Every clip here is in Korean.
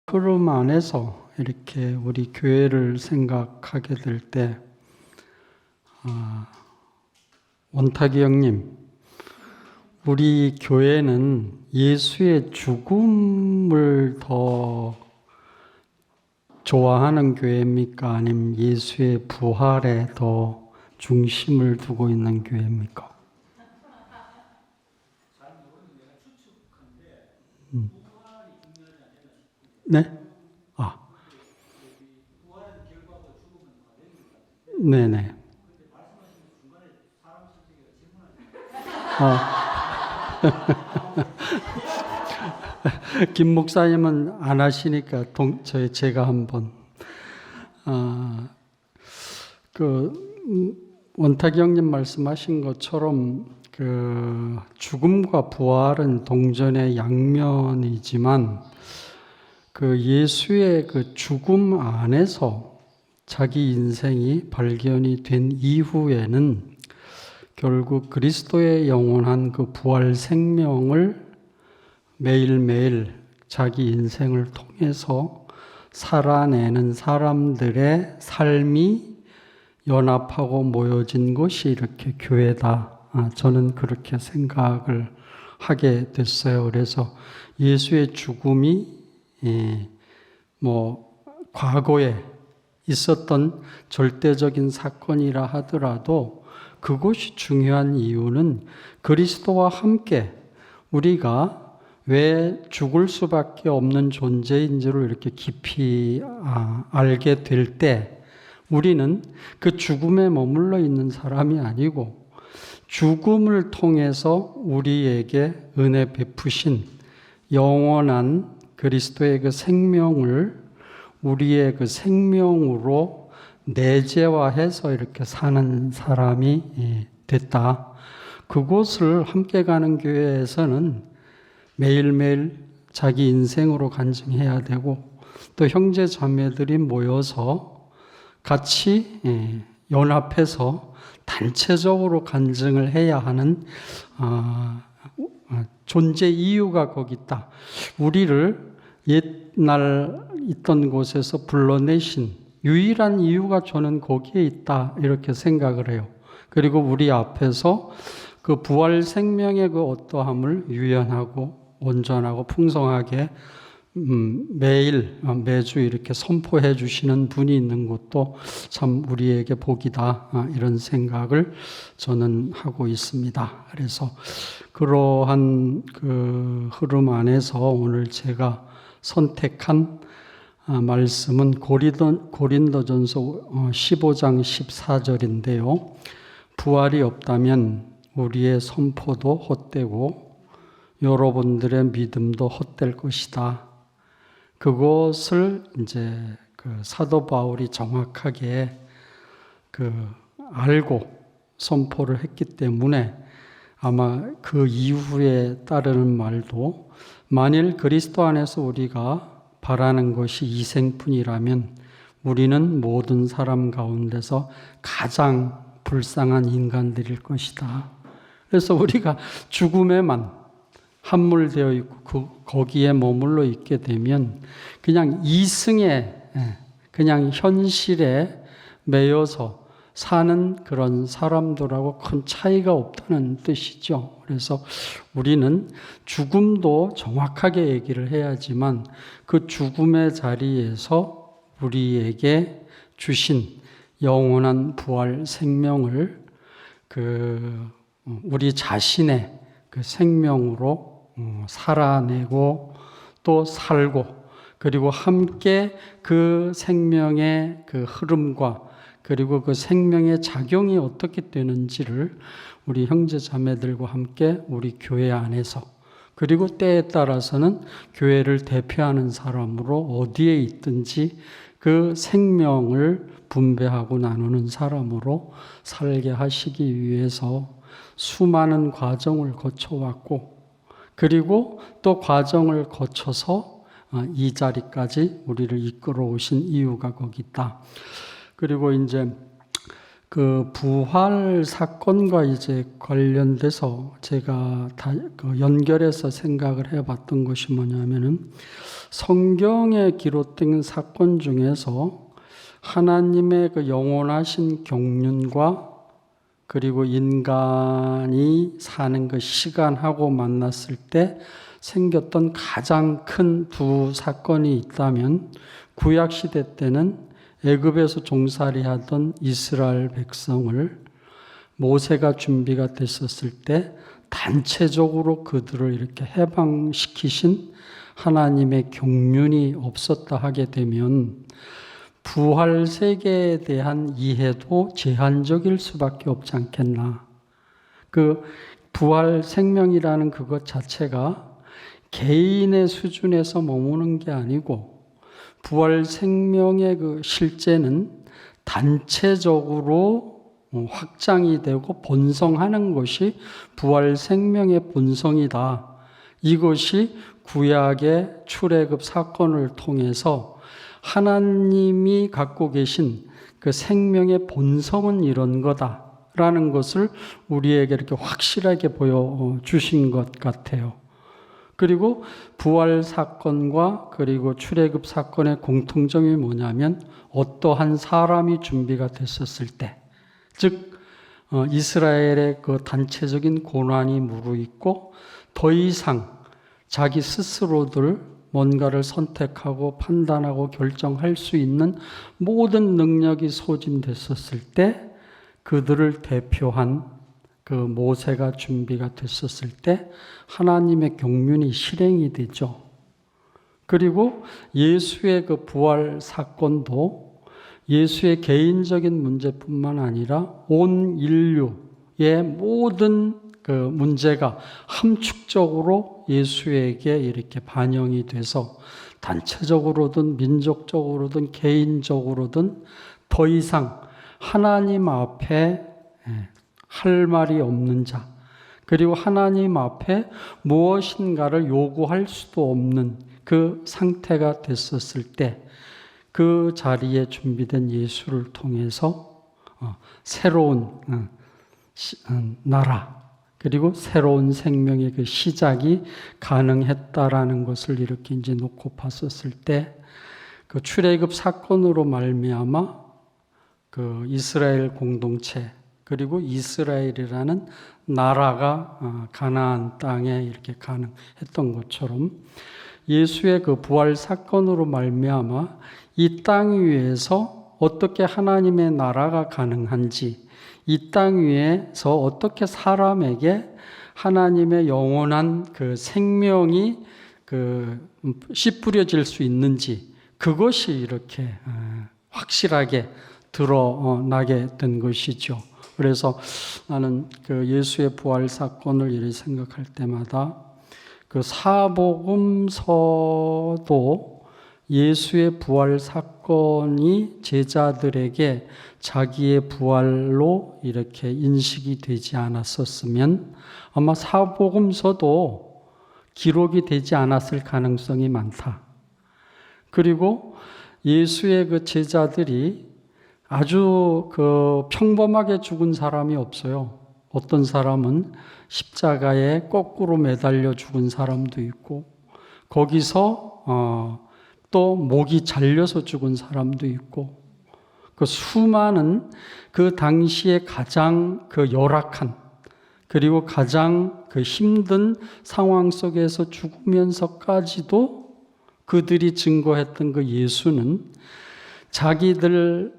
흐름 안에서 이렇게 우리 교회를 생각하게 될 때, 원탁이 형님, 우리 교회는 예수의 죽음을 더 좋아하는 교회입니까? 아니면 예수의 부활에 더 중심을 두고 있는 교회입니까? 네? 네네. 김 목사님은 안 하시니까 제가 한번 원탁이 형님 말씀하신 것처럼 죽음과 부활은 동전의 양면이지만 예수의 죽음 안에서 자기 인생이 발견이 된 이후에는 결국 그리스도의 영원한 부활 생명을 매일매일 자기 인생을 통해서 살아내는 사람들의 삶이 연합하고 모여진 것이 이렇게 교회다. 저는 그렇게 생각을 하게 됐어요. 그래서 예수의 죽음이 과거에 있었던 절대적인 사건이라 하더라도 그것이 중요한 이유는 그리스도와 함께 우리가 왜 죽을 수밖에 없는 존재인지를 이렇게 깊이 알게 될 때 우리는 그 죽음에 머물러 있는 사람이 아니고 죽음을 통해서 우리에게 은혜 베푸신 영원한 그리스도의 그 생명을 우리의 그 생명으로 내재화해서 이렇게 사는 사람이 됐다. 그곳을 함께 가는 교회에서는 매일매일 자기 인생으로 간증해야 되고 또 형제 자매들이 모여서 같이 연합해서 단체적으로 간증을 해야 하는 존재 이유가 거기 있다. 우리를 옛날 있던 곳에서 불러내신 유일한 이유가 저는 거기에 있다 이렇게 생각을 해요. 그리고 우리 앞에서 그 부활 생명의 그 어떠함을 유연하고 온전하고 풍성하게 매주 이렇게 선포해 주시는 분이 있는 것도 참 우리에게 복이다 이런 생각을 저는 하고 있습니다. 그래서 그러한 그 흐름 안에서 오늘 제가 선택한 말씀은 고린도전서 15장 14절인데요. 부활이 없다면 우리의 선포도 헛되고 여러분들의 믿음도 헛될 것이다. 그것을 이제 사도 바울이 정확하게 알고 선포를 했기 때문에 아마 그 이후에 따르는 말도 만일 그리스도 안에서 우리가 바라는 것이 이생뿐이라면 우리는 모든 사람 가운데서 가장 불쌍한 인간들일 것이다. 그래서 우리가 죽음에만 함몰되어 있고 거기에 머물러 있게 되면 그냥 이승에 그냥 현실에 매여서 사는 그런 사람들하고 큰 차이가 없다는 뜻이죠. 그래서 우리는 죽음도 정확하게 얘기를 해야지만 그 죽음의 자리에서 우리에게 주신 영원한 부활 생명을 우리 자신의 그 생명으로 살아내고 또 살고 그리고 함께 그 생명의 그 흐름과 그리고 그 생명의 작용이 어떻게 되는지를 우리 형제 자매들과 함께 우리 교회 안에서 그리고 때에 따라서는 교회를 대표하는 사람으로 어디에 있든지 그 생명을 분배하고 나누는 사람으로 살게 하시기 위해서 수많은 과정을 거쳐왔고 그리고 또 과정을 거쳐서 이 자리까지 우리를 이끌어 오신 이유가 거기 있다. 그리고 이제 그 부활 사건과 이제 관련돼서 제가 그 연결해서 생각을 해봤던 것이 뭐냐면은 성경에 기록된 사건 중에서 하나님의 그 영원하신 경륜과 그리고 인간이 사는 그 시간하고 만났을 때 생겼던 가장 큰 두 사건이 있다면 구약 시대 때는 애굽에서 종살이하던 이스라엘 백성을 모세가 준비가 됐었을 때 단체적으로 그들을 이렇게 해방시키신 하나님의 경륜이 없었다 하게 되면 부활 세계에 대한 이해도 제한적일 수밖에 없지 않겠나. 그 부활 생명이라는 그것 자체가 개인의 수준에서 머무는 게 아니고 부활 생명의 그 실제는 단체적으로 확장이 되고 번성하는 것이 부활 생명의 본성이다. 이것이 구약의 출애굽 사건을 통해서 하나님이 갖고 계신 그 생명의 본성은 이런 거다라는 것을 우리에게 이렇게 확실하게 보여주신 것 같아요. 그리고 부활 사건과 그리고 출애굽 사건의 공통점이 뭐냐면 어떠한 사람이 준비가 됐었을 때, 즉 이스라엘의 그 단체적인 고난이 무르익고 더 이상 자기 스스로들 뭔가를 선택하고 판단하고 결정할 수 있는 모든 능력이 소진됐었을 때 그들을 대표한 그 모세가 준비가 됐었을 때 하나님의 경륜이 실행이 되죠. 그리고 예수의 그 부활 사건도 예수의 개인적인 문제뿐만 아니라 온 인류의 모든 그 문제가 함축적으로 예수에게 이렇게 반영이 돼서 단체적으로든 민족적으로든 개인적으로든 더 이상 하나님 앞에 할 말이 없는 자, 그리고 하나님 앞에 무엇인가를 요구할 수도 없는 그 상태가 됐었을 때 그 자리에 준비된 예수를 통해서 새로운 나라 그리고 새로운 생명의 그 시작이 가능했다라는 것을 이렇게 이제 놓고 봤었을 때 그 출애굽 사건으로 말미암아 그 이스라엘 공동체 그리고 이스라엘이라는 나라가 가나안 땅에 이렇게 가능했던 것처럼 예수의 그 부활 사건으로 말미암아 이 땅 위에서 어떻게 하나님의 나라가 가능한지, 이 땅 위에서 어떻게 사람에게 하나님의 영원한 그 생명이 씨 뿌려질 수 있는지, 그것이 이렇게 확실하게 드러나게 된 것이죠. 그래서 나는 그 예수의 부활 사건을 이렇게 생각할 때마다 그 사복음서도 예수의 부활 사건이 제자들에게 자기의 부활로 이렇게 인식이 되지 않았었으면 아마 사복음서도 기록이 되지 않았을 가능성이 많다. 그리고 예수의 그 제자들이 아주 그 평범하게 죽은 사람이 없어요. 어떤 사람은 십자가에 거꾸로 매달려 죽은 사람도 있고, 거기서 또 목이 잘려서 죽은 사람도 있고, 그 수많은 그 당시에 가장 그 열악한 그리고 가장 그 힘든 상황 속에서 죽으면서까지도 그들이 증거했던 그 예수는 자기들의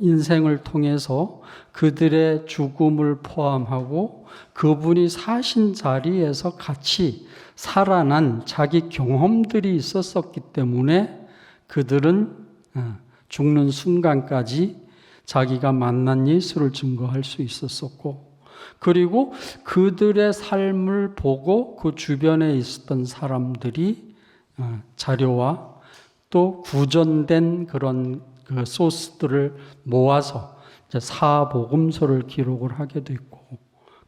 인생을 통해서 그들의 죽음을 포함하고 그분이 사신 자리에서 같이 살아난 자기 경험들이 있었기 때문에 그들은 죽는 순간까지 자기가 만난 예수를 증거할 수 있었었고, 그리고 그들의 삶을 보고 그 주변에 있었던 사람들이 자료와 또 구전된 그런 그 소스들을 모아서 이제 사복음서를 기록을 하게 됐고,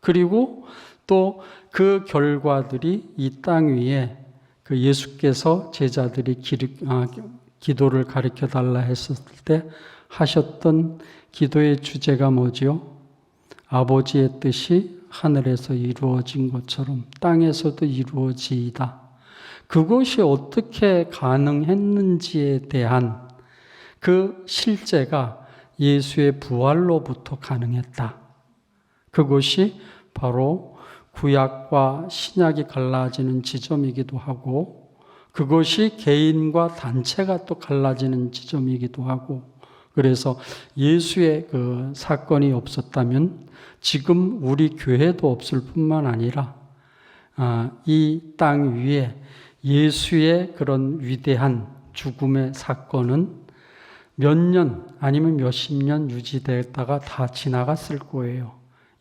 그리고 또 그 결과들이 이 땅 위에 그 예수께서 제자들이 기도를 가르쳐 달라 했었을 때 하셨던 기도의 주제가 뭐지요? 아버지의 뜻이 하늘에서 이루어진 것처럼 땅에서도 이루어지이다. 그것이 어떻게 가능했는지에 대한 그 실제가 예수의 부활로부터 가능했다. 그것이 바로 구약과 신약이 갈라지는 지점이기도 하고, 그것이 개인과 단체가 또 갈라지는 지점이기도 하고, 그래서 예수의 그 사건이 없었다면 지금 우리 교회도 없을 뿐만 아니라 이 땅 위에 예수의 그런 위대한 죽음의 사건은 몇 년 아니면 몇십 년 유지되다가 다 지나갔을 거예요.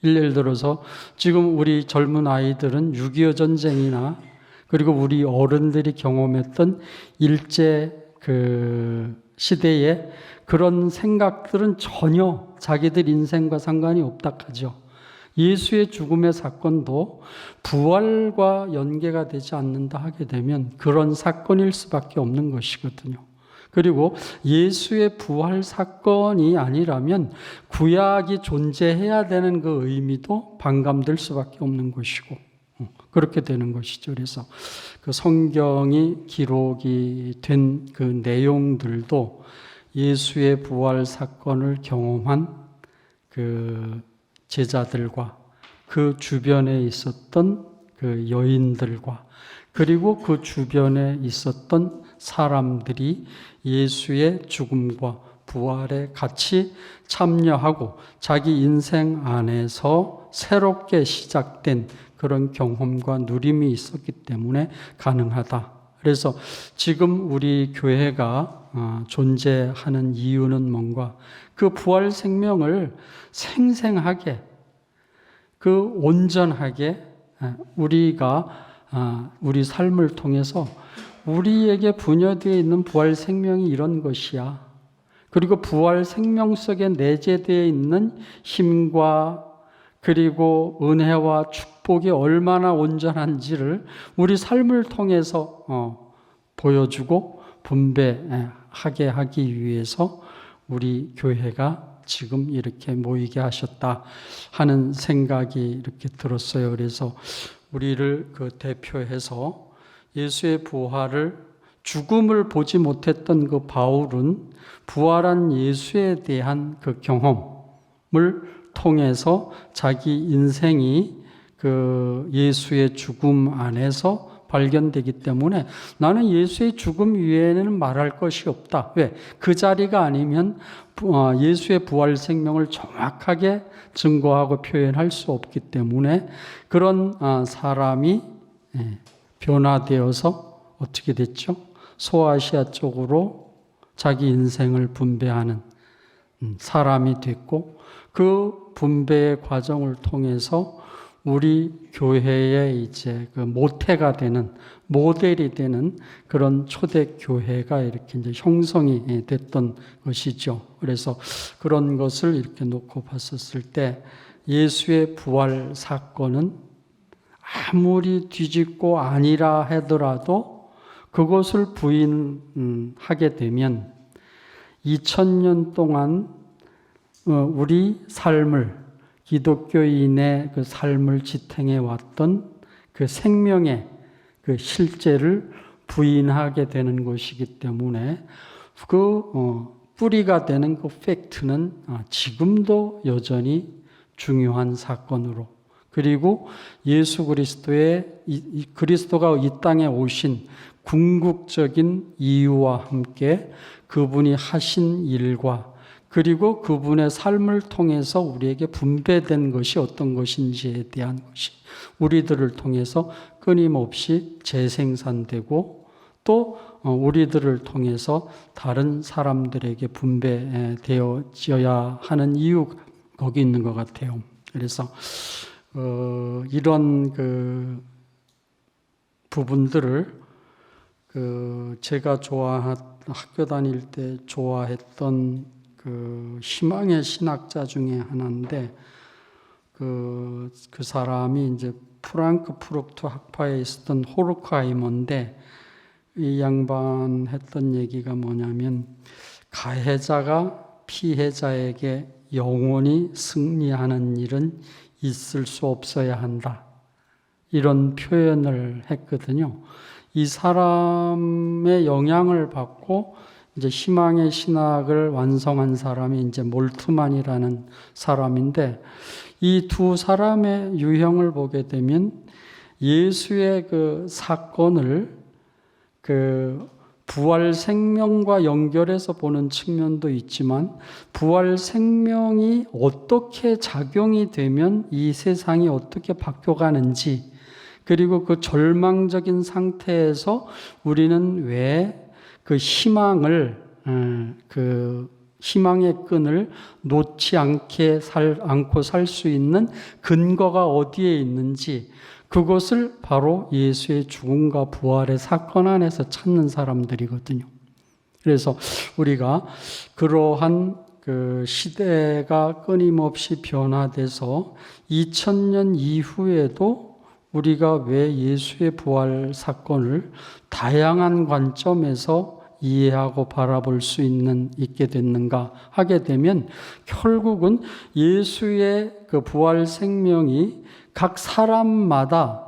예를 들어서 지금 우리 젊은 아이들은 6.25 전쟁이나 그리고 우리 어른들이 경험했던 일제 그 시대에 그런 생각들은 전혀 자기들 인생과 상관이 없다 하죠. 예수의 죽음의 사건도 부활과 연계가 되지 않는다 하게 되면 그런 사건일 수밖에 없는 것이거든요. 그리고 예수의 부활 사건이 아니라면 구약이 존재해야 되는 그 의미도 반감될 수밖에 없는 것이고, 그렇게 되는 것이죠. 그래서 그 성경이 기록이 된 그 내용들도 예수의 부활 사건을 경험한 그 제자들과 그 주변에 있었던 그 여인들과 그리고 그 주변에 있었던 사람들이 예수의 죽음과 부활에 같이 참여하고 자기 인생 안에서 새롭게 시작된 그런 경험과 누림이 있었기 때문에 가능하다. 그래서 지금 우리 교회가 존재하는 이유는 뭔가? 그 부활 생명을 생생하게, 그 온전하게 우리가 우리 삶을 통해서 우리에게 분여되어 있는 부활 생명이 이런 것이야. 그리고 부활 생명 속에 내재되어 있는 힘과 그리고 은혜와 축복이 얼마나 온전한지를 우리 삶을 통해서 보여주고 분배하게 하기 위해서 우리 교회가 지금 이렇게 모이게 하셨다 하는 생각이 이렇게 들었어요. 그래서 우리를 그 대표해서 예수의 부활을, 죽음을 보지 못했던 그 바울은 부활한 예수에 대한 그 경험을 통해서 자기 인생이 그 예수의 죽음 안에서 발견되기 때문에 나는 예수의 죽음 위에는 말할 것이 없다. 왜? 그 자리가 아니면 예수의 부활 생명을 정확하게 증거하고 표현할 수 없기 때문에 그런 사람이 변화되어서 어떻게 됐죠? 소아시아 쪽으로 자기 인생을 분배하는 사람이 됐고, 그 분배의 과정을 통해서 우리 교회의 이제 그 모태가 되는, 모델이 되는 그런 초대 교회가 이렇게 이제 형성이 됐던 것이죠. 그래서 그런 것을 이렇게 놓고 봤었을 때 예수의 부활 사건은 아무리 뒤집고 아니라 하더라도 그것을 부인하게 되면 2000년 동안 우리 삶을, 기독교인의 그 삶을 지탱해 왔던 그 생명의 그 실제를 부인하게 되는 것이기 때문에 그 뿌리가 되는 그 팩트는 지금도 여전히 중요한 사건으로, 그리고 예수 그리스도가 이 땅에 오신 궁극적인 이유와 함께 그분이 하신 일과 그리고 그분의 삶을 통해서 우리에게 분배된 것이 어떤 것인지에 대한 것이 우리들을 통해서 끊임없이 재생산되고 또 우리들을 통해서 다른 사람들에게 분배되어져야 하는 이유가 거기 있는 것 같아요. 그래서 이런 그 부분들을 제가 학교 다닐 때 좋아했던 그 희망의 신학자 중에 하나인데 그 사람이 이제 프랑크푸르트 학파에 있었던 호르크하이머인데, 이 양반 했던 얘기가 뭐냐면 가해자가 피해자에게 영원히 승리하는 일은 있을 수 없어야 한다. 이런 표현을 했거든요. 이 사람의 영향을 받고 이제 희망의 신학을 완성한 사람이 이제 몰트만이라는 사람인데, 이 두 사람의 유형을 보게 되면 예수의 그 사건을 그 부활 생명과 연결해서 보는 측면도 있지만, 부활 생명이 어떻게 작용이 되면 이 세상이 어떻게 바뀌어가는지, 그리고 그 절망적인 상태에서 우리는 왜 그 희망의 끈을 놓지 않고 살 수 있는 근거가 어디에 있는지, 그것을 바로 예수의 죽음과 부활의 사건 안에서 찾는 사람들이거든요. 그래서 우리가 그러한 그 시대가 끊임없이 변화돼서 2000년 이후에도 우리가 왜 예수의 부활 사건을 다양한 관점에서 이해하고 바라볼 수 있게 됐는가 하게 되면, 결국은 예수의 그 부활 생명이 각 사람마다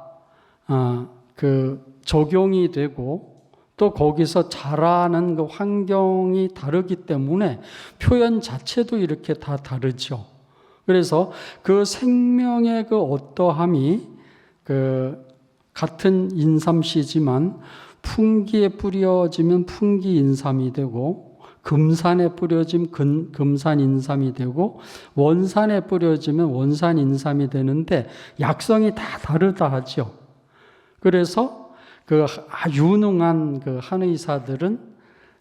그 적용이 되고, 또 거기서 자라는 그 환경이 다르기 때문에 표현 자체도 이렇게 다 다르죠. 그래서 그 생명의 그 어떠함이 그 같은 인삼씨지만 풍기에 뿌려지면 풍기 인삼이 되고, 금산에 뿌려지면 금산 인삼이 되고, 원산에 뿌려지면 원산 인삼이 되는데 약성이 다 다르다 하죠. 그래서 그 유능한 그 한의사들은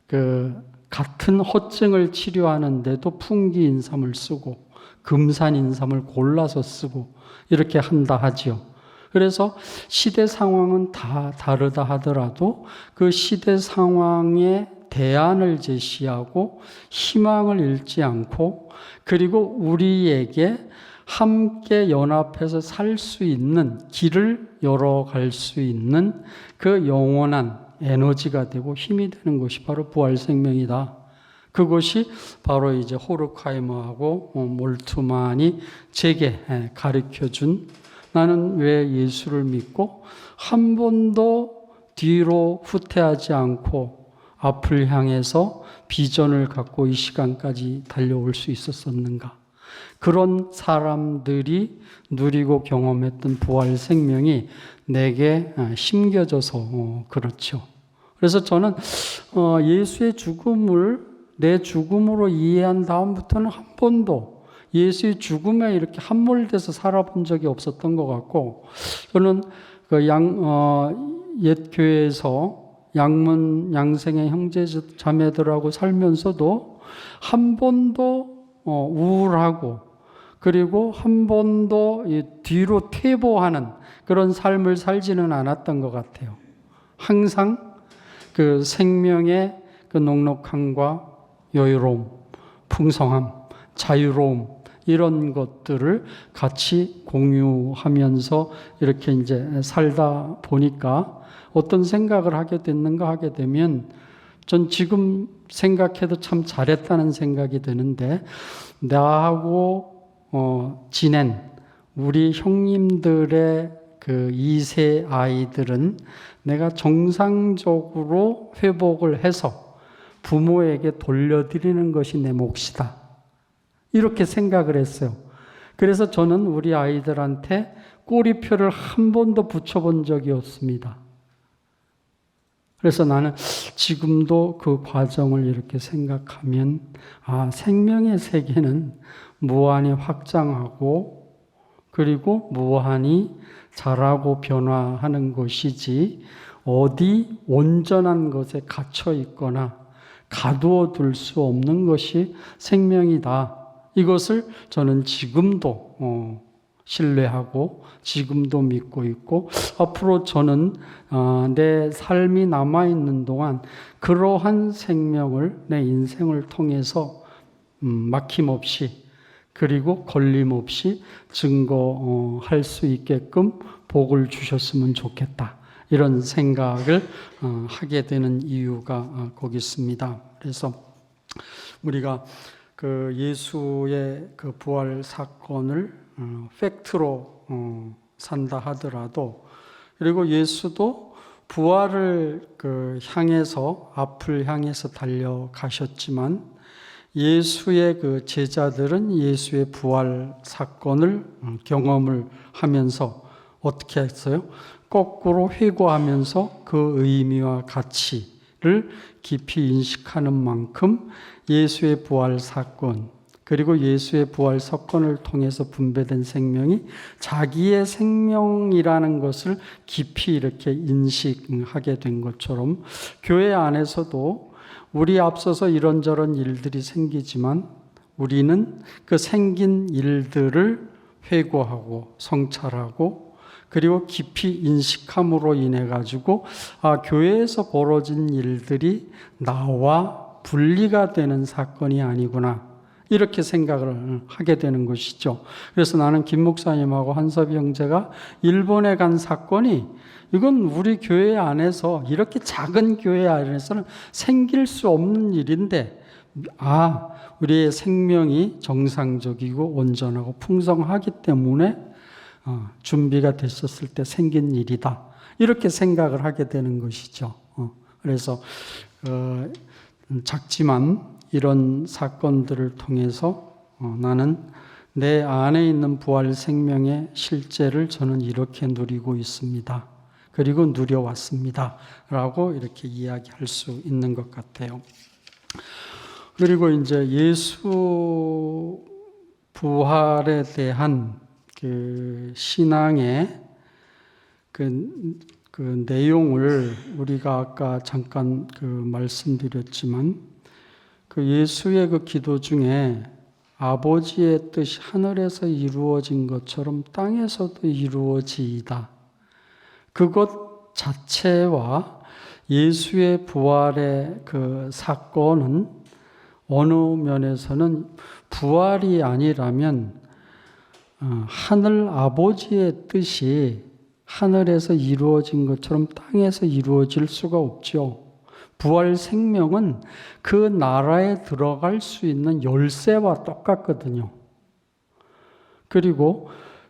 그 같은 허증을 치료하는데도 풍기 인삼을 쓰고 금산 인삼을 골라서 쓰고 이렇게 한다 하죠. 그래서 시대 상황은 다 다르다 하더라도 그 시대 상황에 대안을 제시하고 희망을 잃지 않고, 그리고 우리에게 함께 연합해서 살 수 있는 길을 열어갈 수 있는 그 영원한 에너지가 되고 힘이 되는 것이 바로 부활 생명이다. 그것이 바로 이제 호르카이머하고 몰트만이 제게 가르쳐준, 나는 왜 예수를 믿고 한 번도 뒤로 후퇴하지 않고 앞을 향해서 비전을 갖고 이 시간까지 달려올 수 있었었는가. 그런 사람들이 누리고 경험했던 부활 생명이 내게 심겨져서 그렇죠. 그래서 저는 예수의 죽음을 내 죽음으로 이해한 다음부터는 한 번도 예수의 죽음에 이렇게 함몰돼서 살아본 적이 없었던 것 같고, 저는 그 옛 교회에서 양생의 형제 자매들하고 살면서도 한 번도 우울하고, 그리고 한 번도 뒤로 퇴보하는 그런 삶을 살지는 않았던 것 같아요. 항상 그 생명의 그 넉넉함과 여유로움, 풍성함, 자유로움, 이런 것들을 같이 공유하면서 이렇게 이제 살다 보니까 어떤 생각을 하게 됐는가 하게 되면, 전 지금 생각해도 참 잘했다는 생각이 드는데, 나하고 지낸 우리 형님들의 그 2세 아이들은 내가 정상적으로 회복을 해서 부모에게 돌려드리는 것이 내 몫이다. 이렇게 생각을 했어요. 그래서 저는 우리 아이들한테 꼬리표를 한 번도 붙여본 적이 없습니다. 그래서 나는 지금도 그 과정을 이렇게 생각하면, 생명의 세계는 무한히 확장하고, 그리고 무한히 자라고 변화하는 것이지, 어디 온전한 것에 갇혀 있거나 가두어 둘 수 없는 것이 생명이다. 이것을 저는 지금도 신뢰하고 지금도 믿고 있고, 앞으로 저는 내 삶이 남아있는 동안 그러한 생명을 내 인생을 통해서 막힘없이, 그리고 걸림없이 증거할 수 있게끔 복을 주셨으면 좋겠다. 이런 생각을 하게 되는 이유가 거기 있습니다. 그래서 우리가 그 예수의 그 부활 사건을 팩트로 산다 하더라도, 그리고 예수도 부활을 향해서, 앞을 향해서 달려가셨지만 예수의 그 제자들은 예수의 부활 사건을 경험을 하면서 어떻게 했어요? 거꾸로 회고하면서 그 의미와 가치를 깊이 인식하는 만큼 예수의 부활 사건, 그리고 예수의 부활 사건을 통해서 분배된 생명이 자기의 생명이라는 것을 깊이 이렇게 인식하게 된 것처럼, 교회 안에서도 우리 앞서서 이런저런 일들이 생기지만 우리는 그 생긴 일들을 회고하고 성찰하고 그리고 깊이 인식함으로 인해 가지고 교회에서 벌어진 일들이 나와 분리가 되는 사건이 아니구나, 이렇게 생각을 하게 되는 것이죠. 그래서 나는 김 목사님하고 한섭이 형제가 일본에 간 사건이, 이건 우리 교회 안에서, 이렇게 작은 교회 안에서는 생길 수 없는 일인데, 우리의 생명이 정상적이고 온전하고 풍성하기 때문에 준비가 됐었을 때 생긴 일이다, 이렇게 생각을 하게 되는 것이죠. 그래서 작지만 이런 사건들을 통해서 나는 내 안에 있는 부활 생명의 실제를 저는 이렇게 누리고 있습니다, 그리고 누려왔습니다 라고 이렇게 이야기할 수 있는 것 같아요. 그리고 이제 예수 부활에 대한 그 신앙의 그 내용을 우리가 아까 잠깐 말씀드렸지만, 그 예수의 그 기도 중에 아버지의 뜻이 하늘에서 이루어진 것처럼 땅에서도 이루어지이다, 그것 자체와 예수의 부활의 그 사건은 어느 면에서는 부활이 아니라면 하늘 아버지의 뜻이 하늘에서 이루어진 것처럼 땅에서 이루어질 수가 없죠. 부활 생명은 그 나라에 들어갈 수 있는 열쇠와 똑같거든요. 그리고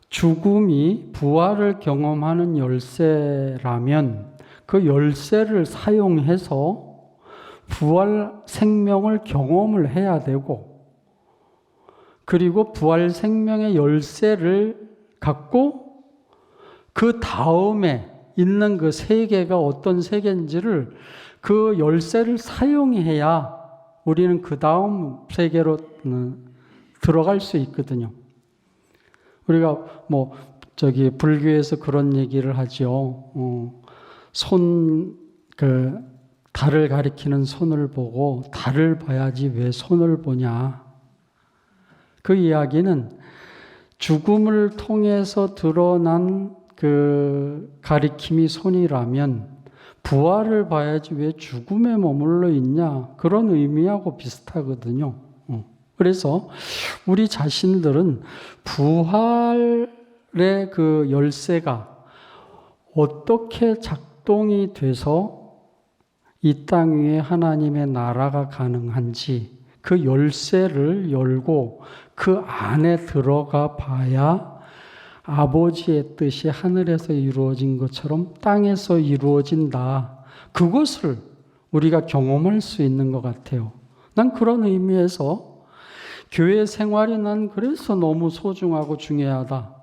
죽음이 부활을 경험하는 열쇠라면 그 열쇠를 사용해서 부활 생명을 경험을 해야 되고, 그리고 부활 생명의 열쇠를 갖고 그 다음에 있는 그 세계가 어떤 세계인지를, 그 열쇠를 사용해야 우리는 그 다음 세계로 들어갈 수 있거든요. 우리가 불교에서 그런 얘기를 하죠. 달을 가리키는 손을 보고 달을 봐야지 왜 손을 보냐. 그 이야기는 죽음을 통해서 드러난 그 가리킴이 손이라면 부활을 봐야지 왜 죽음에 머물러 있냐, 그런 의미하고 비슷하거든요. 그래서 우리 자신들은 부활의 그 열쇠가 어떻게 작동이 돼서 이 땅 위에 하나님의 나라가 가능한지, 그 열쇠를 열고 그 안에 들어가 봐야 아버지의 뜻이 하늘에서 이루어진 것처럼 땅에서 이루어진다, 그것을 우리가 경험할 수 있는 것 같아요. 난 그런 의미에서 교회 생활이 난 그래서 너무 소중하고 중요하다.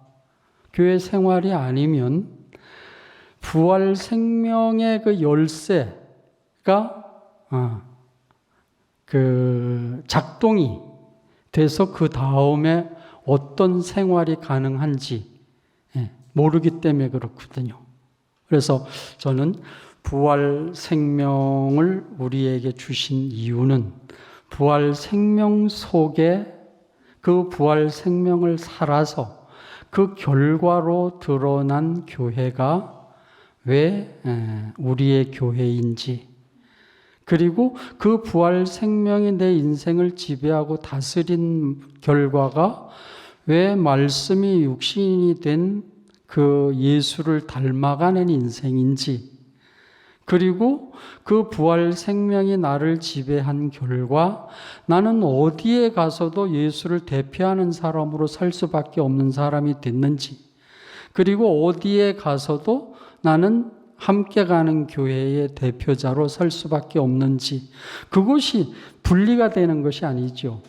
교회 생활이 아니면 부활 생명의 그 열쇠가 작동이 돼서 그 다음에 어떤 생활이 가능한지 모르기 때문에 그렇거든요. 그래서 저는 부활 생명을 우리에게 주신 이유는 부활 생명 속에 그 부활 생명을 살아서 그 결과로 드러난 교회가 왜 우리의 교회인지, 그리고 그 부활 생명이 내 인생을 지배하고 다스린 결과가 왜 말씀이 육신이 된 그 예수를 닮아가는 인생인지, 그리고 그 부활 생명이 나를 지배한 결과 나는 어디에 가서도 예수를 대표하는 사람으로 살 수밖에 없는 사람이 됐는지, 그리고 어디에 가서도 나는 함께 가는 교회의 대표자로 설 수밖에 없는지, 그것이 분리가 되는 것이 아니죠.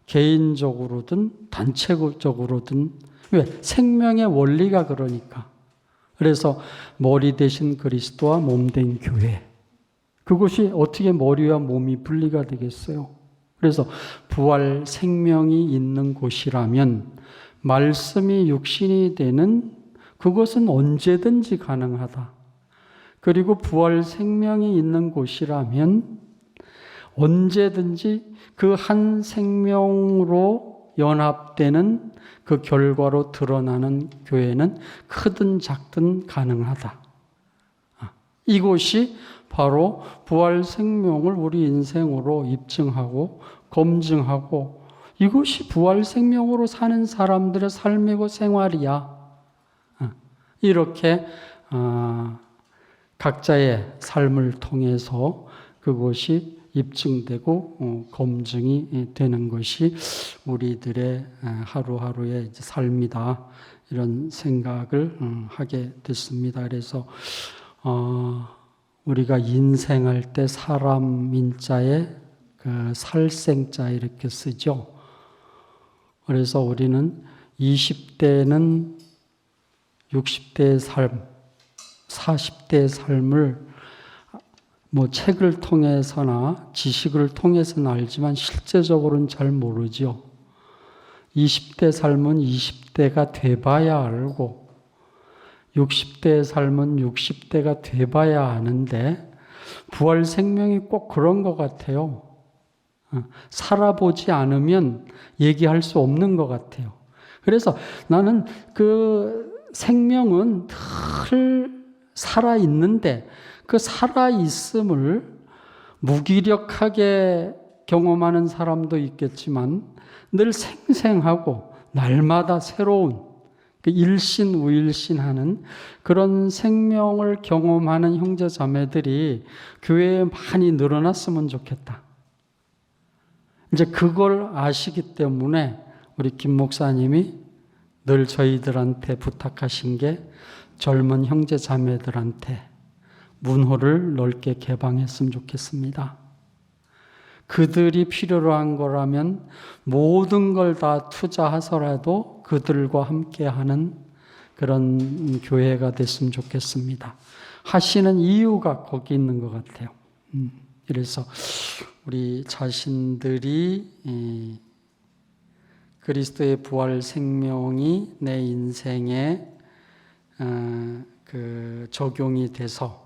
개인적으로든 단체적으로든. 왜? 생명의 원리가 그러니까. 그래서 머리 대신 그리스도와 몸 된 교회. 그것이 어떻게 머리와 몸이 분리가 되겠어요? 그래서 부활 생명이 있는 곳이라면 말씀이 육신이 되는 그것은 언제든지 가능하다. 그리고 부활 생명이 있는 곳이라면 언제든지 그 한 생명으로 연합되는 그 결과로 드러나는 교회는 크든 작든 가능하다. 이것이 바로 부활 생명을 우리 인생으로 입증하고 검증하고, 이것이 부활 생명으로 사는 사람들의 삶이고 생활이야. 이렇게 각자의 삶을 통해서 그것이 입증되고 검증이 되는 것이 우리들의 하루하루의 삶이다. 이런 생각을 하게 됐습니다. 그래서 우리가 인생할 때 사람 민자에 그 살생자 이렇게 쓰죠. 그래서 우리는 20대는 60대의 삶, 40대의 삶을 책을 통해서나 지식을 통해서는 알지만 실제적으로는 잘 모르죠. 20대 삶은 20대가 돼봐야 알고 60대의 삶은 60대가 돼봐야 아는데, 부활 생명이 꼭 그런 것 같아요. 살아보지 않으면 얘기할 수 없는 것 같아요. 그래서 나는 그 생명은 늘 살아있는데 그 살아있음을 무기력하게 경험하는 사람도 있겠지만 늘 생생하고 날마다 새로운 그 일신우일신하는 그런 생명을 경험하는 형제 자매들이 교회에 많이 늘어났으면 좋겠다. 이제 그걸 아시기 때문에 우리 김 목사님이 늘 저희들한테 부탁하신 게 젊은 형제 자매들한테 문호를 넓게 개방했으면 좋겠습니다. 그들이 필요로 한 거라면 모든 걸 다 투자하서라도 그들과 함께하는 그런 교회가 됐으면 좋겠습니다. 하시는 이유가 거기 있는 것 같아요. 그래서 우리 자신들이 그리스도의 부활 생명이 내 인생에 적용이 돼서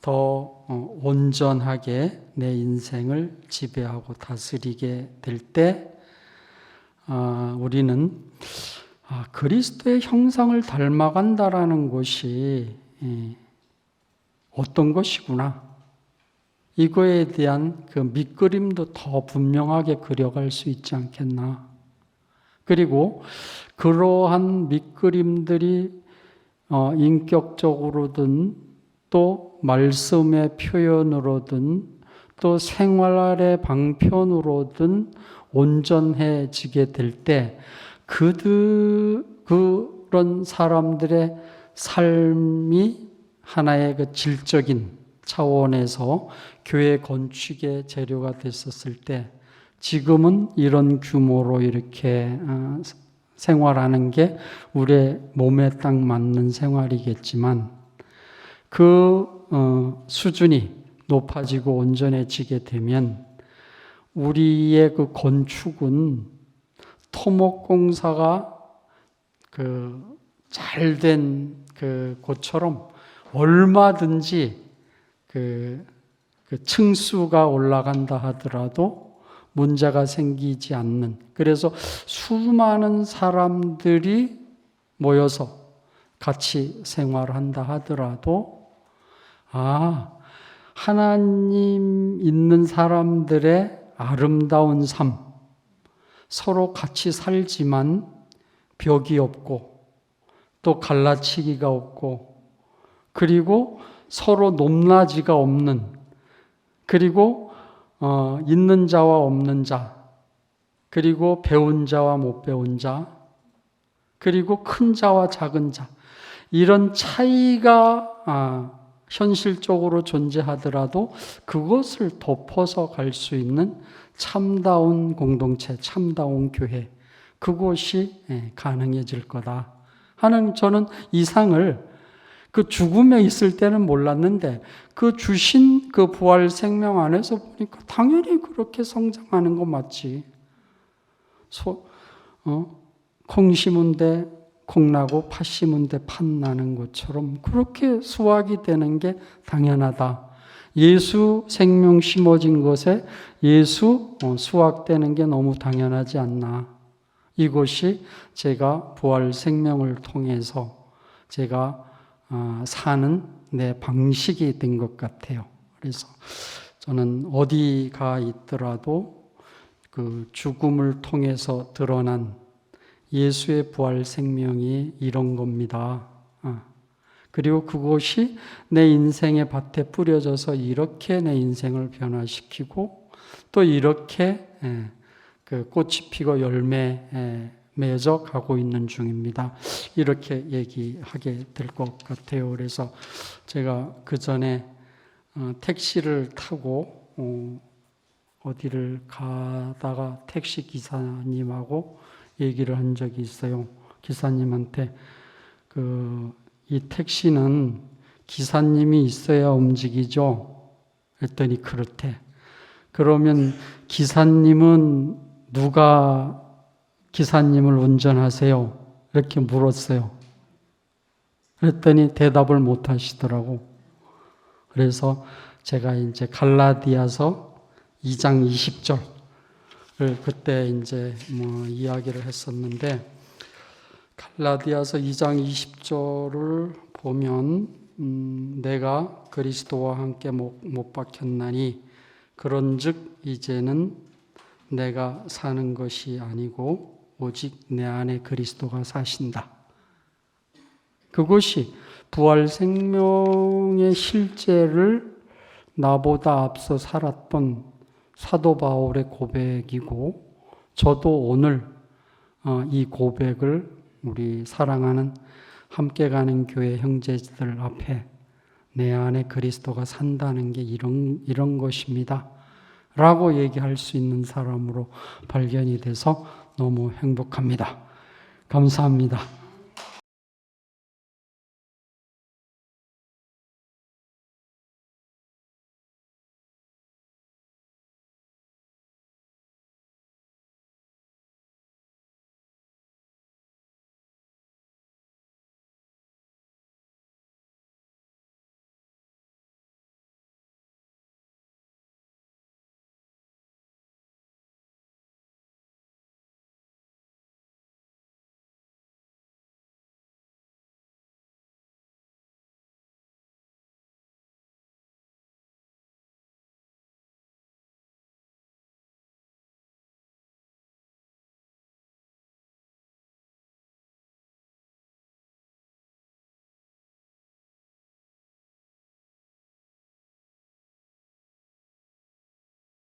더 온전하게 내 인생을 지배하고 다스리게 될 때 우리는 그리스도의 형상을 닮아간다라는 것이 어떤 것이구나, 이거에 대한 그 밑그림도 더 분명하게 그려갈 수 있지 않겠나. 그리고 그러한 밑그림들이 인격적으로든 또 말씀의 표현으로든 또 생활의 방편으로든 온전해지게 될 때 그런 사람들의 삶이 하나의 그 질적인 차원에서 교회 건축의 재료가 됐었을 때, 지금은 이런 규모로 이렇게 생활하는 게 우리의 몸에 딱 맞는 생활이겠지만, 그 수준이 높아지고 온전해지게 되면 우리의 그 건축은 토목공사가 잘된 곳처럼 얼마든지 그 층수가 올라간다 하더라도 문제가 생기지 않는, 그래서 수많은 사람들이 모여서 같이 생활한다 하더라도 하나님 있는 사람들의 아름다운 삶, 서로 같이 살지만 벽이 없고 또 갈라치기가 없고 그리고 서로 높낮이가 없는, 그리고 있는 자와 없는 자, 그리고 배운 자와 못 배운 자, 그리고 큰 자와 작은 자, 이런 차이가 현실적으로 존재하더라도 그것을 덮어서 갈 수 있는 참다운 공동체, 참다운 교회, 그것이 가능해질 거다 하는, 저는 이상을 그 죽음에 있을 때는 몰랐는데 그 주신 그 부활 생명 안에서 보니까 당연히 그렇게 성장하는 거 맞지. 콩 심은 데 콩 나고 팥 심은 데 팥 나는 것처럼 그렇게 수확이 되는 게 당연하다. 예수 생명 심어진 것에 예수 수확되는 게 너무 당연하지 않나. 이것이 제가 부활 생명을 통해서 제가 사는 내 방식이 된 것 같아요. 그래서 저는 어디가 있더라도 그 죽음을 통해서 드러난 예수의 부활 생명이 이런 겁니다. 그리고 그것이 내 인생의 밭에 뿌려져서 이렇게 내 인생을 변화시키고 또 이렇게 그 꽃이 피고 열매 맺어 가고 있는 중입니다. 이렇게 얘기하게 될 것 같아요. 그래서 제가 그 전에 택시를 타고 어디를 가다가 택시 기사님하고 얘기를 한 적이 있어요. 기사님한테 이 택시는 기사님이 있어야 움직이죠. 그랬더니 그렇대. 그러면 기사님은 누가 기사님을 운전하세요? 이렇게 물었어요. 그랬더니 대답을 못 하시더라고. 그래서 제가 이제 갈라디아서 2장 20절을 그때 이제 이야기를 했었는데, 갈라디아서 2장 20절을 보면 내가 그리스도와 함께 못 박혔나니 그런즉 이제는 내가 사는 것이 아니고 오직 내 안에 그리스도가 사신다. 그것이 부활 생명의 실제를 나보다 앞서 살았던 사도 바울의 고백이고, 저도 오늘 이 고백을 우리 사랑하는 함께 가는 교회 형제들 앞에 내 안에 그리스도가 산다는 게 이런 것입니다 라고 얘기할 수 있는 사람으로 발견이 돼서 너무 행복합니다. 감사합니다.